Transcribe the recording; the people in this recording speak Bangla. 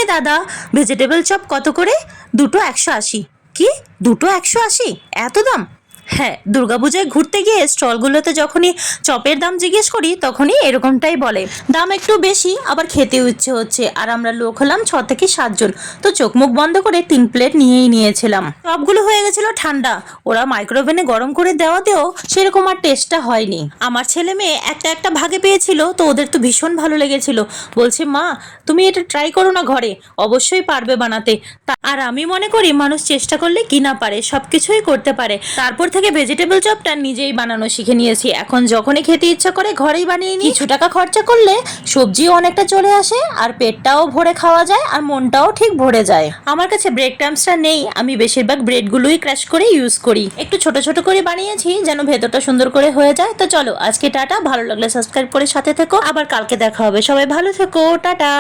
করে দাদা, ভেজিটেবল চপ কত করে? দুটো 180। কি, দুটো 180? এত দাম? হ্যাঁ, দুর্গাপূজায় ঘুরতে গিয়ে স্টলগুলোতে যখনই চপের দাম জিজ্ঞেস করি তখনই এরকমটাই বলে। দাম একটু বেশি, আবার খেতেও ইচ্ছে হচ্ছে। আর আমরা লোক হলাম 6 থেকে 7 জন, তো চোখ মুখ বন্ধ করে 3 প্লেট নিয়েই নিয়েছিলাম। চপগুলো হয়ে গেছিল ঠান্ডা, ওরা মাইক্রোওভেনে গরম করে দেওয়াতেও সেরকম আর টেস্টটা হয়নি। আমার ছেলে মেয়ে একটা একটা ভাগে পেয়েছিল, তো ওদের তো ভীষণ ভালো লেগেছিল। বলছে, মা তুমি এটা ট্রাই করো না ঘরে, অবশ্যই পারবে বানাতে। আর আমি মনে করি মানুষ চেষ্টা করলে কি না পারে, সবকিছুই করতে পারে। তারপর থেকে ভেজিটেবল চপটা নিজেই বানানো শিখে নিয়েছি। এখন যখনই খেতে ইচ্ছা করে ঘরেই বানিয়ে নিই। কিছু টাকা খরচা করলে সবজিও অনেকটা চলে আসে, আর পেটটাও ভরে খাওয়া যায়, আর মনটাও ঠিক ভরে যায়। আমার কাছে ব্রেড ক্রাম্বসটা নেই, আমি বেশিরভাগ ব্রেডগুলোই ক্র্যাশ করে ইউজ করি। একটু ছোট ছোট করে বানিয়েছি যেন ভেতরটা সুন্দর করে হয়ে যায়। তো চলো আজকে টাটা, ভালো লাগলে সাবস্ক্রাইব করে সাথে থেকো, আবার কালকে দেখা হবে। সবাই ভালো থেকো, টাটা।